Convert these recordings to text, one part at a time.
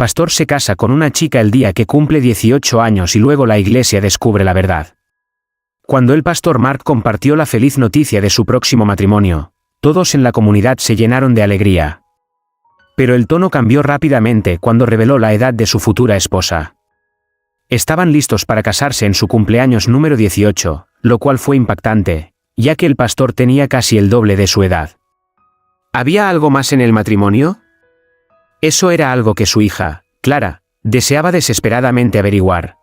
pastor se casa con una chica el día que cumple 18 años y luego la iglesia descubre la verdad. Cuando el pastor Mark compartió la feliz noticia de su próximo matrimonio, todos en la comunidad se llenaron de alegría. Pero el tono cambió rápidamente cuando reveló la edad de su futura esposa. Estaban listos para casarse en su cumpleaños número 18, lo cual fue impactante, ya que el pastor tenía casi el doble de su edad. ¿Había algo más en el matrimonio? Eso era algo que su hija, Clara, deseaba desesperadamente averiguar.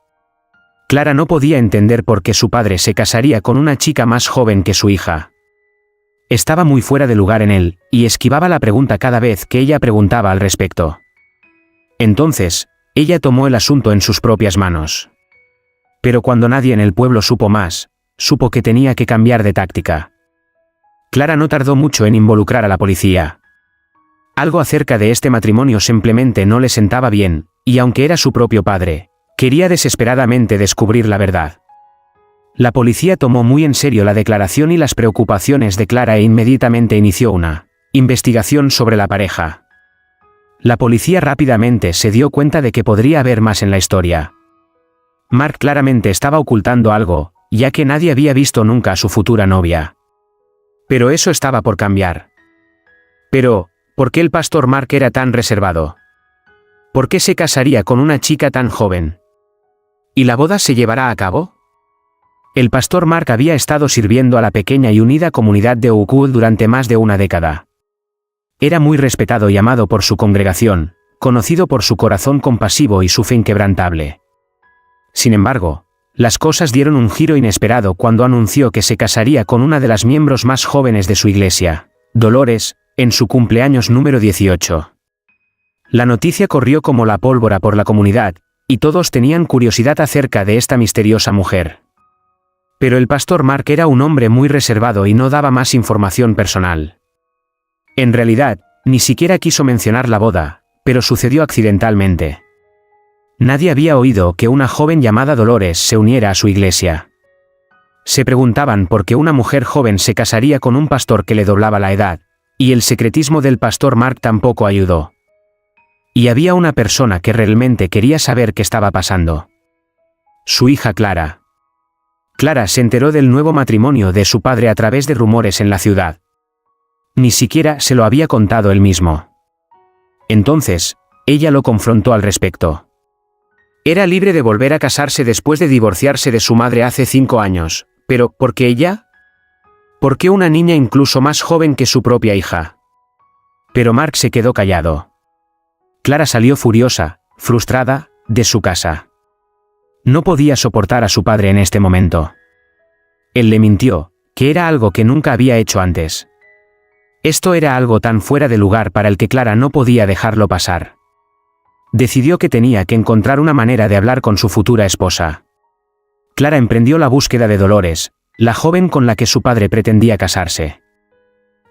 Clara no podía entender por qué su padre se casaría con una chica más joven que su hija. Estaba muy fuera de lugar en él, y esquivaba la pregunta cada vez que ella preguntaba al respecto. Entonces, ella tomó el asunto en sus propias manos. Pero cuando nadie en el pueblo supo más, supo que tenía que cambiar de táctica. Clara no tardó mucho en involucrar a la policía. Algo acerca de este matrimonio simplemente no le sentaba bien, y aunque era su propio padre, quería desesperadamente descubrir la verdad. La policía tomó muy en serio la declaración y las preocupaciones de Clara e inmediatamente inició una investigación sobre la pareja. La policía rápidamente se dio cuenta de que podría haber más en la historia. Mark claramente estaba ocultando algo, ya que nadie había visto nunca a su futura novia. Pero eso estaba por cambiar. Pero, ¿por qué el pastor Mark era tan reservado? ¿Por qué se casaría con una chica tan joven? ¿Y la boda se llevará a cabo? El pastor Mark había estado sirviendo a la pequeña y unida comunidad de Oakwood durante más de una década. Era muy respetado y amado por su congregación, conocido por su corazón compasivo y su fe inquebrantable. Sin embargo, las cosas dieron un giro inesperado cuando anunció que se casaría con una de las miembros más jóvenes de su iglesia, Dolores, en su cumpleaños número 18. La noticia corrió como la pólvora por la comunidad, y todos tenían curiosidad acerca de esta misteriosa mujer. Pero el pastor Mark era un hombre muy reservado y no daba más información personal. En realidad, ni siquiera quiso mencionar la boda, pero sucedió accidentalmente. Nadie había oído que una joven llamada Dolores se uniera a su iglesia. Se preguntaban por qué una mujer joven se casaría con un pastor que le doblaba la edad, y el secretismo del pastor Mark tampoco ayudó. Y había una persona que realmente quería saber qué estaba pasando. Su hija Clara. Clara se enteró del nuevo matrimonio de su padre a través de rumores en la ciudad. Ni siquiera se lo había contado él mismo. Entonces, ella lo confrontó al respecto. Era libre de volver a casarse después de divorciarse de su madre hace 5 años, pero ¿por qué ella? ¿Por qué una niña incluso más joven que su propia hija? Pero Mark se quedó callado. Clara salió furiosa, frustrada, de su casa. No podía soportar a su padre en este momento. Él le mintió, que era algo que nunca había hecho antes. Esto era algo tan fuera de lugar para el que Clara no podía dejarlo pasar. Decidió que tenía que encontrar una manera de hablar con su futura esposa. Clara emprendió la búsqueda de Dolores, la joven con la que su padre pretendía casarse.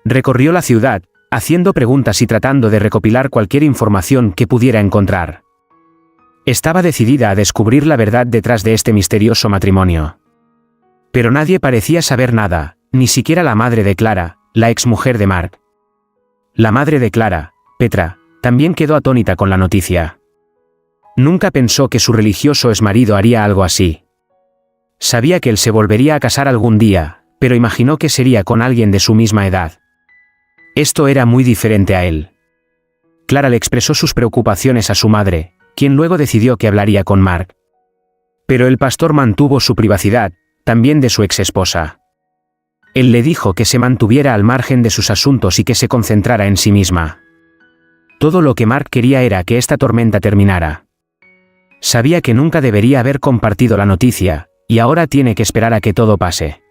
Recorrió la ciudad, haciendo preguntas y tratando de recopilar cualquier información que pudiera encontrar. Estaba decidida a descubrir la verdad detrás de este misterioso matrimonio. Pero nadie parecía saber nada, ni siquiera la madre de Clara, la exmujer de Mark. La madre de Clara, Petra, también quedó atónita con la noticia. Nunca pensó que su religioso exmarido haría algo así. Sabía que él se volvería a casar algún día, pero imaginó que sería con alguien de su misma edad. Esto era muy diferente a él. Clara le expresó sus preocupaciones a su madre, quien luego decidió que hablaría con Mark. Pero el pastor mantuvo su privacidad, también de su exesposa. Él le dijo que se mantuviera al margen de sus asuntos y que se concentrara en sí misma. Todo lo que Mark quería era que esta tormenta terminara. Sabía que nunca debería haber compartido la noticia, y ahora tiene que esperar a que todo pase.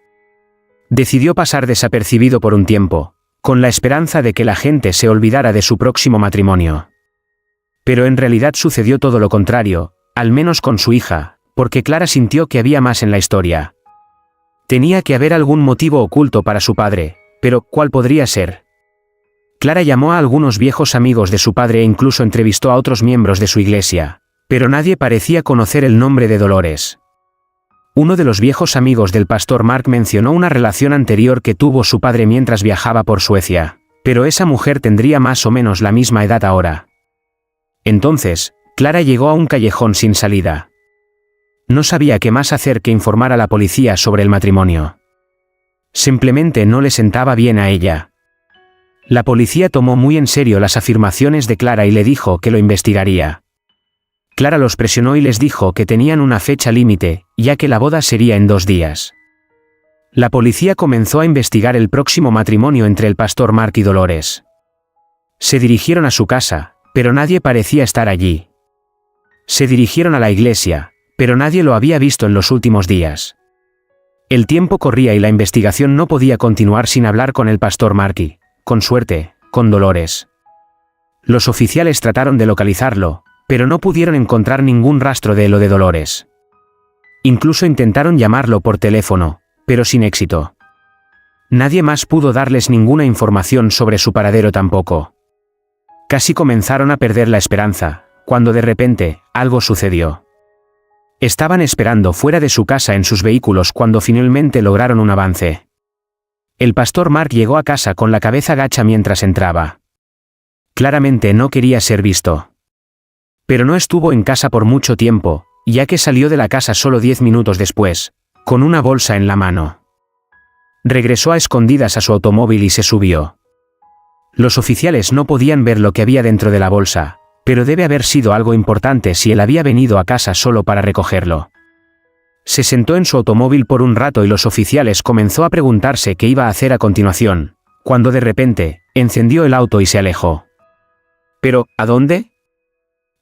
Decidió pasar desapercibido por un tiempo, con la esperanza de que la gente se olvidara de su próximo matrimonio. Pero en realidad sucedió todo lo contrario, al menos con su hija, porque Clara sintió que había más en la historia. Tenía que haber algún motivo oculto para su padre, pero ¿cuál podría ser? Clara llamó a algunos viejos amigos de su padre e incluso entrevistó a otros miembros de su iglesia, pero nadie parecía conocer el nombre de Dolores. Uno de los viejos amigos del pastor Mark mencionó una relación anterior que tuvo su padre mientras viajaba por Suecia, pero esa mujer tendría más o menos la misma edad ahora. Entonces, Clara llegó a un callejón sin salida. No sabía qué más hacer que informar a la policía sobre el matrimonio. Simplemente no le sentaba bien a ella. La policía tomó muy en serio las afirmaciones de Clara y le dijo que lo investigaría. Clara los presionó y les dijo que tenían una fecha límite, ya que la boda sería en 2 días. La policía comenzó a investigar el próximo matrimonio entre el pastor Mark y Dolores. Se dirigieron a su casa, pero nadie parecía estar allí. Se dirigieron a la iglesia, pero nadie lo había visto en los últimos días. El tiempo corría y la investigación no podía continuar sin hablar con el pastor Mark y, con suerte, con Dolores. Los oficiales trataron de localizarlo, pero no pudieron encontrar ningún rastro de lo de Dolores. Incluso intentaron llamarlo por teléfono, pero sin éxito. Nadie más pudo darles ninguna información sobre su paradero tampoco. Casi comenzaron a perder la esperanza, cuando de repente, algo sucedió. Estaban esperando fuera de su casa en sus vehículos cuando finalmente lograron un avance. El pastor Mark llegó a casa con la cabeza gacha mientras entraba. Claramente no quería ser visto. Pero no estuvo en casa por mucho tiempo, ya que salió de la casa solo 10 minutos después, con una bolsa en la mano. Regresó a escondidas a su automóvil y se subió. Los oficiales no podían ver lo que había dentro de la bolsa, pero debe haber sido algo importante si él había venido a casa solo para recogerlo. Se sentó en su automóvil por un rato y los oficiales comenzó a preguntarse qué iba a hacer a continuación, cuando de repente, encendió el auto y se alejó. ¿Pero, a dónde?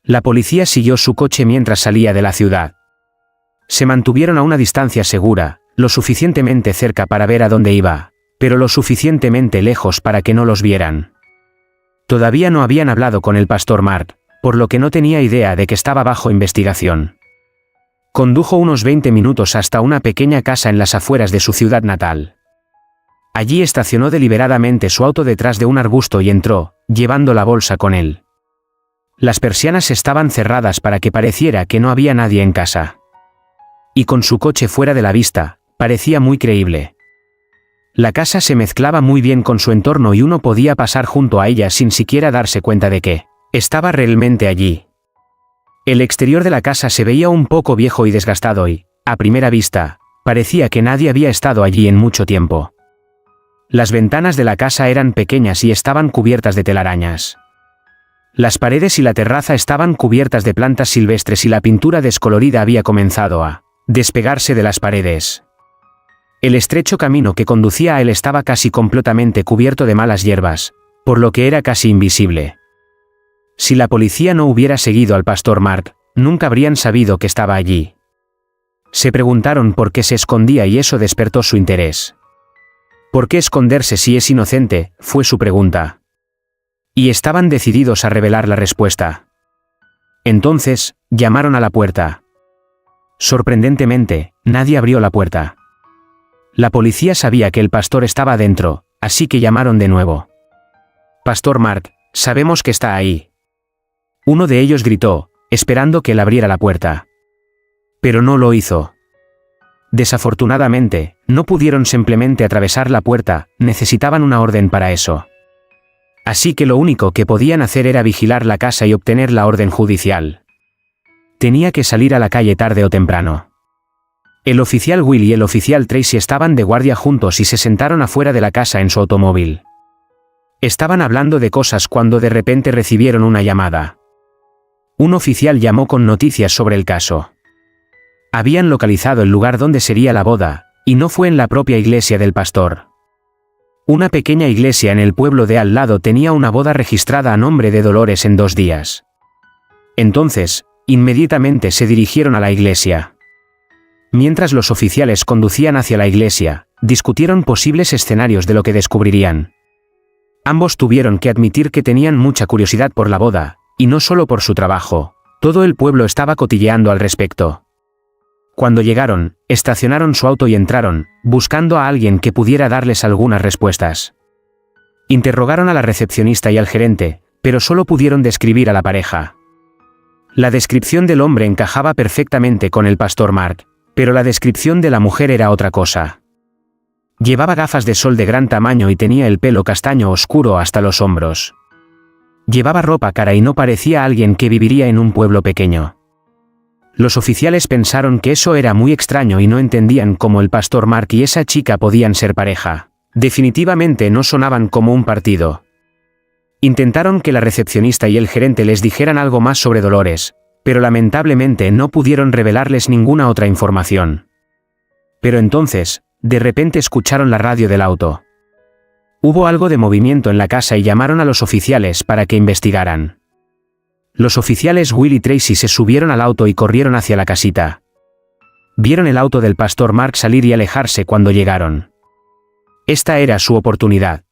La policía siguió su coche mientras salía de la ciudad. Se mantuvieron a una distancia segura, lo suficientemente cerca para ver a dónde iba, pero lo suficientemente lejos para que no los vieran. Todavía no habían hablado con el pastor Mark, por lo que no tenía idea de que estaba bajo investigación. Condujo unos 20 minutos hasta una pequeña casa en las afueras de su ciudad natal. Allí estacionó deliberadamente su auto detrás de un arbusto y entró, llevando la bolsa con él. Las persianas estaban cerradas para que pareciera que no había nadie en casa. Y con su coche fuera de la vista, parecía muy creíble. La casa se mezclaba muy bien con su entorno y uno podía pasar junto a ella sin siquiera darse cuenta de que estaba realmente allí. El exterior de la casa se veía un poco viejo y desgastado y, a primera vista, parecía que nadie había estado allí en mucho tiempo. Las ventanas de la casa eran pequeñas y estaban cubiertas de telarañas. Las paredes y la terraza estaban cubiertas de plantas silvestres y la pintura descolorida había comenzado a despegarse de las paredes. El estrecho camino que conducía a él estaba casi completamente cubierto de malas hierbas, por lo que era casi invisible. Si la policía no hubiera seguido al pastor Mark, nunca habrían sabido que estaba allí. Se preguntaron por qué se escondía y eso despertó su interés. ¿Por qué esconderse si es inocente?, fue su pregunta. Y estaban decididos a revelar la respuesta. Entonces, llamaron a la puerta. Sorprendentemente, nadie abrió la puerta. La policía sabía que el pastor estaba dentro, así que llamaron de nuevo. «Pastor Mark, sabemos que está ahí». Uno de ellos gritó, esperando que él abriera la puerta. Pero no lo hizo. Desafortunadamente, no pudieron simplemente atravesar la puerta, necesitaban una orden para eso. Así que lo único que podían hacer era vigilar la casa y obtener la orden judicial. Tenía que salir a la calle tarde o temprano. El oficial Will y el oficial Tracy estaban de guardia juntos y se sentaron afuera de la casa en su automóvil. Estaban hablando de cosas cuando de repente recibieron una llamada. Un oficial llamó con noticias sobre el caso. Habían localizado el lugar donde sería la boda, y no fue en la propia iglesia del pastor. Una pequeña iglesia en el pueblo de al lado tenía una boda registrada a nombre de Dolores en 2 días. Entonces, inmediatamente se dirigieron a la iglesia. Mientras los oficiales conducían hacia la iglesia, discutieron posibles escenarios de lo que descubrirían. Ambos tuvieron que admitir que tenían mucha curiosidad por la boda, y no solo por su trabajo, todo el pueblo estaba cotilleando al respecto. Cuando llegaron, estacionaron su auto y entraron, buscando a alguien que pudiera darles algunas respuestas. Interrogaron a la recepcionista y al gerente, pero solo pudieron describir a la pareja. La descripción del hombre encajaba perfectamente con el pastor Mark, pero la descripción de la mujer era otra cosa. Llevaba gafas de sol de gran tamaño y tenía el pelo castaño oscuro hasta los hombros. Llevaba ropa cara y no parecía alguien que viviría en un pueblo pequeño. Los oficiales pensaron que eso era muy extraño y no entendían cómo el pastor Mark y esa chica podían ser pareja. Definitivamente no sonaban como un partido. Intentaron que la recepcionista y el gerente les dijeran algo más sobre Dolores, pero lamentablemente no pudieron revelarles ninguna otra información. Pero entonces, de repente escucharon la radio del auto. Hubo algo de movimiento en la casa y llamaron a los oficiales para que investigaran. Los oficiales Will y Tracy se subieron al auto y corrieron hacia la casita. Vieron el auto del pastor Mark salir y alejarse cuando llegaron. Esta era su oportunidad.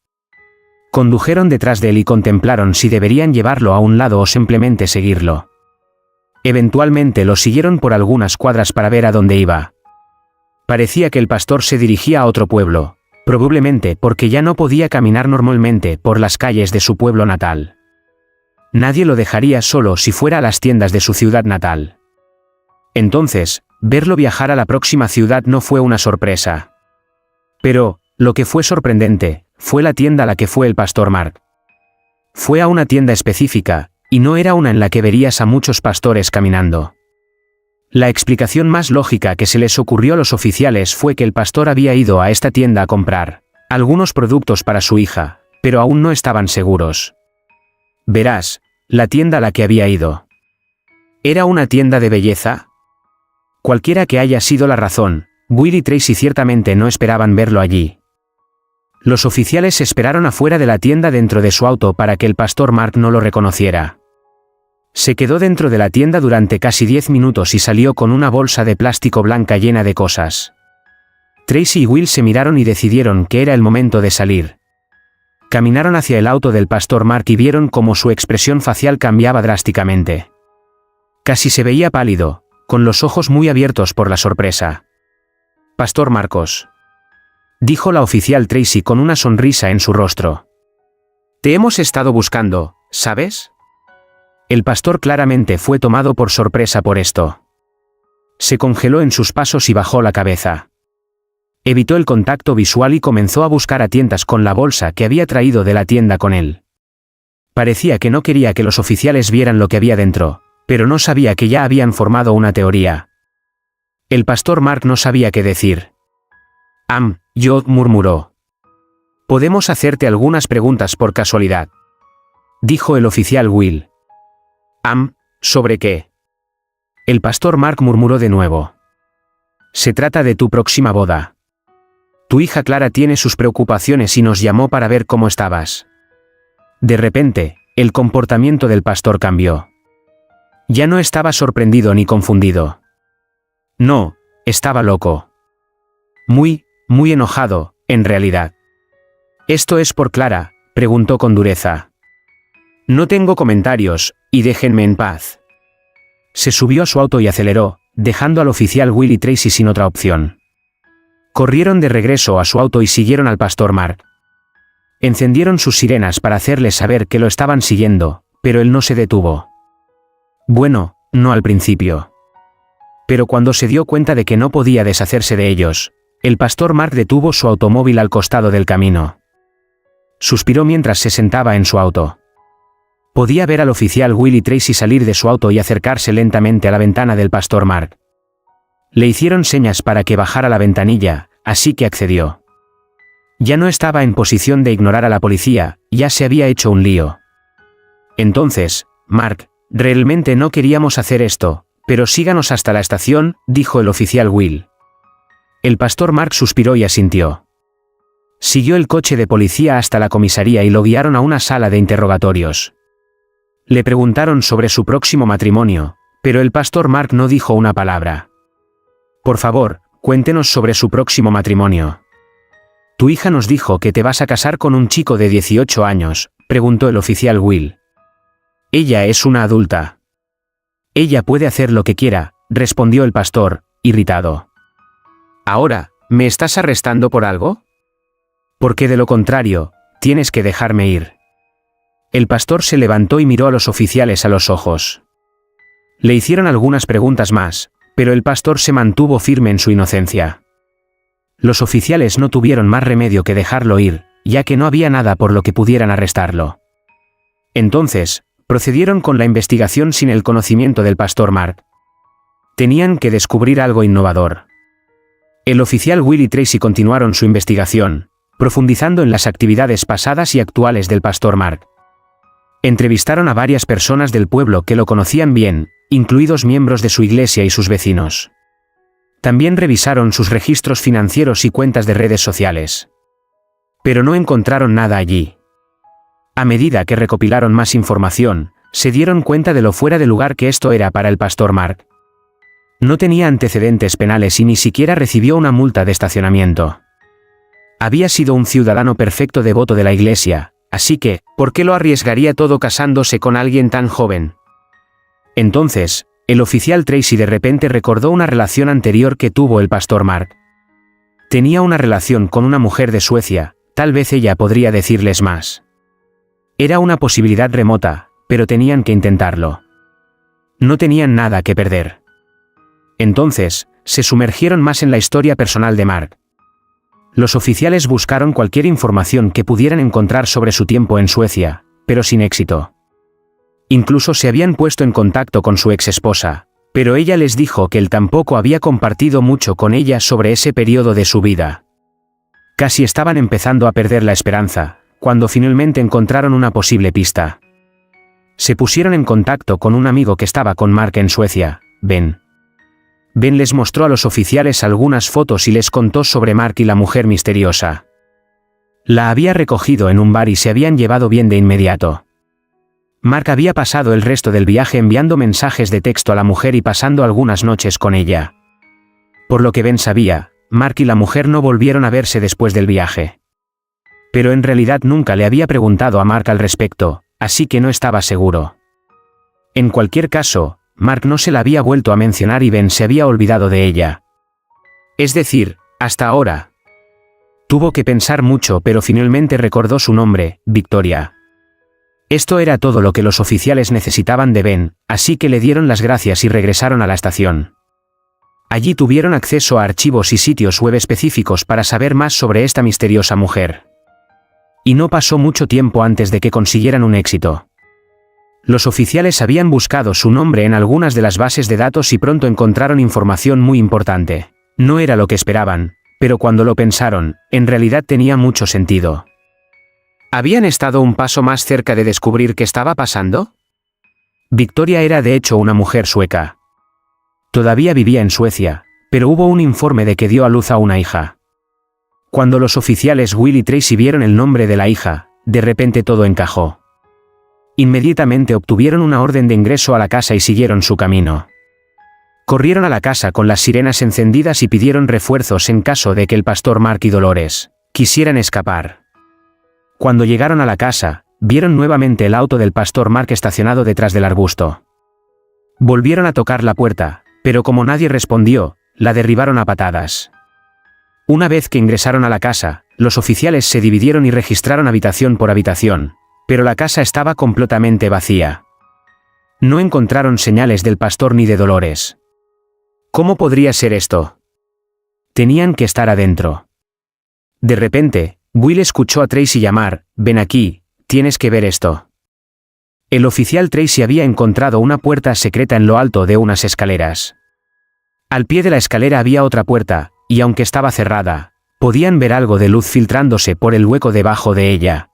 Condujeron detrás de él y contemplaron si deberían llevarlo a un lado o simplemente seguirlo. Eventualmente lo siguieron por algunas cuadras para ver a dónde iba. Parecía que el pastor se dirigía a otro pueblo, probablemente porque ya no podía caminar normalmente por las calles de su pueblo natal. Nadie lo dejaría solo si fuera a las tiendas de su ciudad natal. Entonces, verlo viajar a la próxima ciudad no fue una sorpresa. Pero, lo que fue sorprendente, fue la tienda a la que fue el pastor Mark. Fue a una tienda específica, y no era una en la que verías a muchos pastores caminando. La explicación más lógica que se les ocurrió a los oficiales fue que el pastor había ido a esta tienda a comprar algunos productos para su hija, pero aún no estaban seguros. Verás, la tienda a la que había ido. ¿Era una tienda de belleza? Cualquiera que haya sido la razón, Will y Tracy ciertamente no esperaban verlo allí. Los oficiales esperaron afuera de la tienda dentro de su auto para que el pastor Mark no lo reconociera. Se quedó dentro de la tienda durante casi 10 minutos y salió con una bolsa de plástico blanca llena de cosas. Tracy y Will se miraron y decidieron que era el momento de salir. Caminaron hacia el auto del pastor Mark y vieron cómo su expresión facial cambiaba drásticamente. Casi se veía pálido, con los ojos muy abiertos por la sorpresa. «Pastor Marcos», dijo la oficial Tracy con una sonrisa en su rostro. «Te hemos estado buscando, ¿sabes?» El pastor claramente fue tomado por sorpresa por esto. Se congeló en sus pasos y bajó la cabeza. Evitó el contacto visual y comenzó a buscar a tientas con la bolsa que había traído de la tienda con él. Parecía que no quería que los oficiales vieran lo que había dentro, pero no sabía que ya habían formado una teoría. El pastor Mark no sabía qué decir. Yo, murmuró. «¿Podemos hacerte algunas preguntas por casualidad?», dijo el oficial Will. ¿Sobre qué?», el pastor Mark murmuró de nuevo. «Se trata de tu próxima boda. Tu hija Clara tiene sus preocupaciones y nos llamó para ver cómo estabas». De repente, el comportamiento del pastor cambió. Ya no estaba sorprendido ni confundido. No, estaba loco. Muy enojado, en realidad. «¿Esto es por Clara?», preguntó con dureza. «No tengo comentarios, y déjenme en paz». Se subió a su auto y aceleró, dejando al oficial Will y Tracy sin otra opción. Corrieron de regreso a su auto y siguieron al pastor Mark. Encendieron sus sirenas para hacerle saber que lo estaban siguiendo, pero él no se detuvo. Bueno, no al principio. Pero cuando se dio cuenta de que no podía deshacerse de ellos, el pastor Mark detuvo su automóvil al costado del camino. Suspiró mientras se sentaba en su auto. Podía ver al oficial Will y Tracy salir de su auto y acercarse lentamente a la ventana del pastor Mark. Le hicieron señas para que bajara la ventanilla, así que accedió. Ya no estaba en posición de ignorar a la policía, ya se había hecho un lío. Entonces, Mark, realmente no queríamos hacer esto, pero síganos hasta la estación, dijo el oficial Will. El pastor Mark suspiró y asintió. Siguió el coche de policía hasta la comisaría y lo guiaron a una sala de interrogatorios. Le preguntaron sobre su próximo matrimonio, pero el pastor Mark no dijo una palabra. «Por favor, cuéntenos sobre su próximo matrimonio». «Tu hija nos dijo que te vas a casar con un chico de 18 años», preguntó el oficial Will. «Ella es una adulta». «Ella puede hacer lo que quiera», respondió el pastor, irritado. «Ahora, ¿me estás arrestando por algo? Porque de lo contrario, tienes que dejarme ir». El pastor se levantó y miró a los oficiales a los ojos. Le hicieron algunas preguntas más, pero el pastor se mantuvo firme en su inocencia. Los oficiales no tuvieron más remedio que dejarlo ir, ya que no había nada por lo que pudieran arrestarlo. Entonces, procedieron con la investigación sin el conocimiento del pastor Mark. Tenían que descubrir algo innovador. El oficial Will y Tracy continuaron su investigación, profundizando en las actividades pasadas y actuales del pastor Mark. Entrevistaron a varias personas del pueblo que lo conocían bien, incluidos miembros de su iglesia y sus vecinos. También revisaron sus registros financieros y cuentas de redes sociales. Pero no encontraron nada allí. A medida que recopilaron más información, se dieron cuenta de lo fuera de lugar que esto era para el pastor Mark. No tenía antecedentes penales y ni siquiera recibió una multa de estacionamiento. Había sido un ciudadano perfecto devoto de la iglesia, así que, ¿por qué lo arriesgaría todo casándose con alguien tan joven? Entonces, el oficial Tracy de repente recordó una relación anterior que tuvo el pastor Mark. Tenía una relación con una mujer de Suecia, tal vez ella podría decirles más. Era una posibilidad remota, pero tenían que intentarlo. No tenían nada que perder. Entonces, se sumergieron más en la historia personal de Mark. Los oficiales buscaron cualquier información que pudieran encontrar sobre su tiempo en Suecia, pero sin éxito. Incluso se habían puesto en contacto con su exesposa, pero ella les dijo que él tampoco había compartido mucho con ella sobre ese periodo de su vida. Casi estaban empezando a perder la esperanza, cuando finalmente encontraron una posible pista. Se pusieron en contacto con un amigo que estaba con Mark en Suecia, Ben. Ben les mostró a los oficiales algunas fotos y les contó sobre Mark y la mujer misteriosa. La había recogido en un bar y se habían llevado bien de inmediato. Mark había pasado el resto del viaje enviando mensajes de texto a la mujer y pasando algunas noches con ella. Por lo que Ben sabía, Mark y la mujer no volvieron a verse después del viaje. Pero en realidad nunca le había preguntado a Mark al respecto, así que no estaba seguro. En cualquier caso, Mark no se la había vuelto a mencionar y Ben se había olvidado de ella. Es decir, hasta ahora. Tuvo que pensar mucho, pero finalmente recordó su nombre, Victoria. Esto era todo lo que los oficiales necesitaban de Ben, así que le dieron las gracias y regresaron a la estación. Allí tuvieron acceso a archivos y sitios web específicos para saber más sobre esta misteriosa mujer. Y no pasó mucho tiempo antes de que consiguieran un éxito. Los oficiales habían buscado su nombre en algunas de las bases de datos y pronto encontraron información muy importante. No era lo que esperaban, pero cuando lo pensaron, en realidad tenía mucho sentido. ¿Habían estado un paso más cerca de descubrir qué estaba pasando? Victoria era de hecho una mujer sueca. Todavía vivía en Suecia, pero hubo un informe de que dio a luz a una hija. Cuando los oficiales Will y Tracy vieron el nombre de la hija, de repente todo encajó. Inmediatamente obtuvieron una orden de ingreso a la casa y siguieron su camino. Corrieron a la casa con las sirenas encendidas y pidieron refuerzos en caso de que el pastor Mark y Dolores quisieran escapar. Cuando llegaron a la casa, vieron nuevamente el auto del pastor Mark estacionado detrás del arbusto. Volvieron a tocar la puerta, pero como nadie respondió, la derribaron a patadas. Una vez que ingresaron a la casa, los oficiales se dividieron y registraron habitación por habitación, pero la casa estaba completamente vacía. No encontraron señales del pastor ni de Dolores. ¿Cómo podría ser esto? Tenían que estar adentro. De repente, Will escuchó a Tracy llamar: «Ven aquí, tienes que ver esto». El oficial Tracy había encontrado una puerta secreta en lo alto de unas escaleras. Al pie de la escalera había otra puerta, y aunque estaba cerrada, podían ver algo de luz filtrándose por el hueco debajo de ella.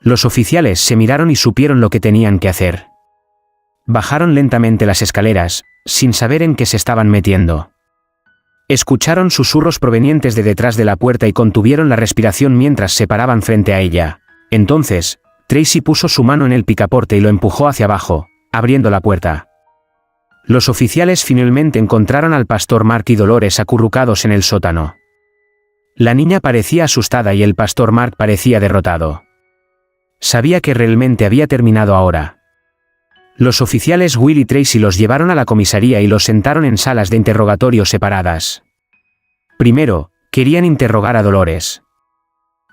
Los oficiales se miraron y supieron lo que tenían que hacer. Bajaron lentamente las escaleras, sin saber en qué se estaban metiendo. Escucharon susurros provenientes de detrás de la puerta y contuvieron la respiración mientras se paraban frente a ella. Entonces, Tracy puso su mano en el picaporte y lo empujó hacia abajo, abriendo la puerta. Los oficiales finalmente encontraron al pastor Mark y Dolores acurrucados en el sótano. La niña parecía asustada y el pastor Mark parecía derrotado. Sabía que realmente había terminado ahora. Los oficiales Will y Tracy los llevaron a la comisaría y los sentaron en salas de interrogatorio separadas. Primero, querían interrogar a Dolores.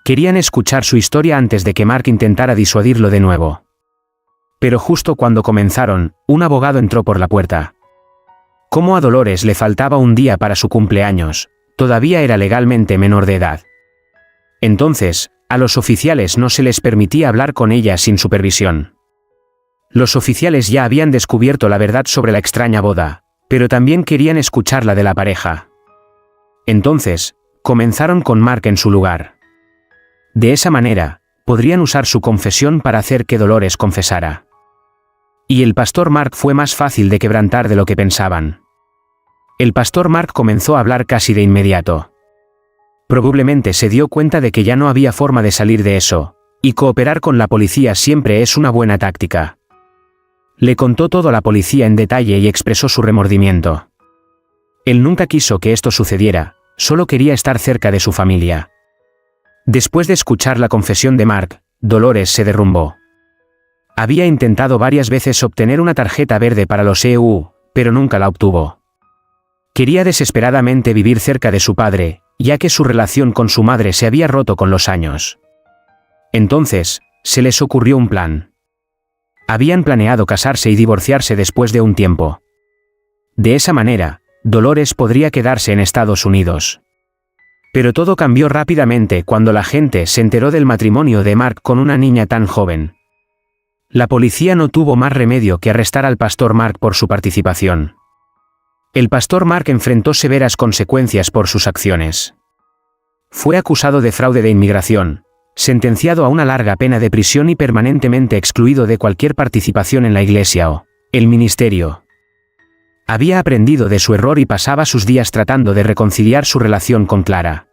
Querían escuchar su historia antes de que Mark intentara disuadirlo de nuevo. Pero justo cuando comenzaron, un abogado entró por la puerta. Como a Dolores le faltaba un día para su cumpleaños, todavía era legalmente menor de edad. Entonces, a los oficiales no se les permitía hablar con ella sin supervisión. Los oficiales ya habían descubierto la verdad sobre la extraña boda, pero también querían escuchar la de la pareja. Entonces, comenzaron con Mark en su lugar. De esa manera, podrían usar su confesión para hacer que Dolores confesara. Y el pastor Mark fue más fácil de quebrantar de lo que pensaban. El pastor Mark comenzó a hablar casi de inmediato. Probablemente se dio cuenta de que ya no había forma de salir de eso, y cooperar con la policía siempre es una buena táctica. Le contó todo a la policía en detalle y expresó su remordimiento. Él nunca quiso que esto sucediera, solo quería estar cerca de su familia. Después de escuchar la confesión de Mark, Dolores se derrumbó. Había intentado varias veces obtener una tarjeta verde para los EU, pero nunca la obtuvo. Quería desesperadamente vivir cerca de su padre, ya que su relación con su madre se había roto con los años. Entonces, se les ocurrió un plan. Habían planeado casarse y divorciarse después de un tiempo. De esa manera, Dolores podría quedarse en Estados Unidos. Pero todo cambió rápidamente cuando la gente se enteró del matrimonio de Mark con una niña tan joven. La policía no tuvo más remedio que arrestar al pastor Mark por su participación. El pastor Mark enfrentó severas consecuencias por sus acciones. Fue acusado de fraude de inmigración, sentenciado a una larga pena de prisión y permanentemente excluido de cualquier participación en la iglesia o el ministerio. Había aprendido de su error y pasaba sus días tratando de reconciliar su relación con Clara.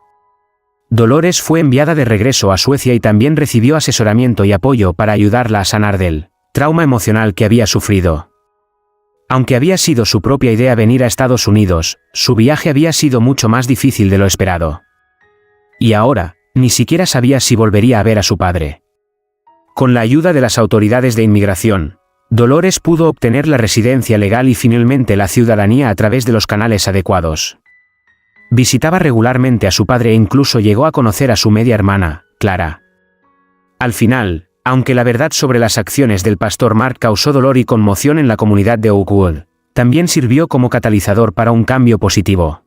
Dolores fue enviada de regreso a Suecia y también recibió asesoramiento y apoyo para ayudarla a sanar del trauma emocional que había sufrido. Aunque había sido su propia idea venir a Estados Unidos, su viaje había sido mucho más difícil de lo esperado. Y ahora, ni siquiera sabía si volvería a ver a su padre. Con la ayuda de las autoridades de inmigración, Dolores pudo obtener la residencia legal y finalmente la ciudadanía a través de los canales adecuados. Visitaba regularmente a su padre e incluso llegó a conocer a su media hermana, Clara. Al final, aunque la verdad sobre las acciones del pastor Mark causó dolor y conmoción en la comunidad de Oakwood, también sirvió como catalizador para un cambio positivo.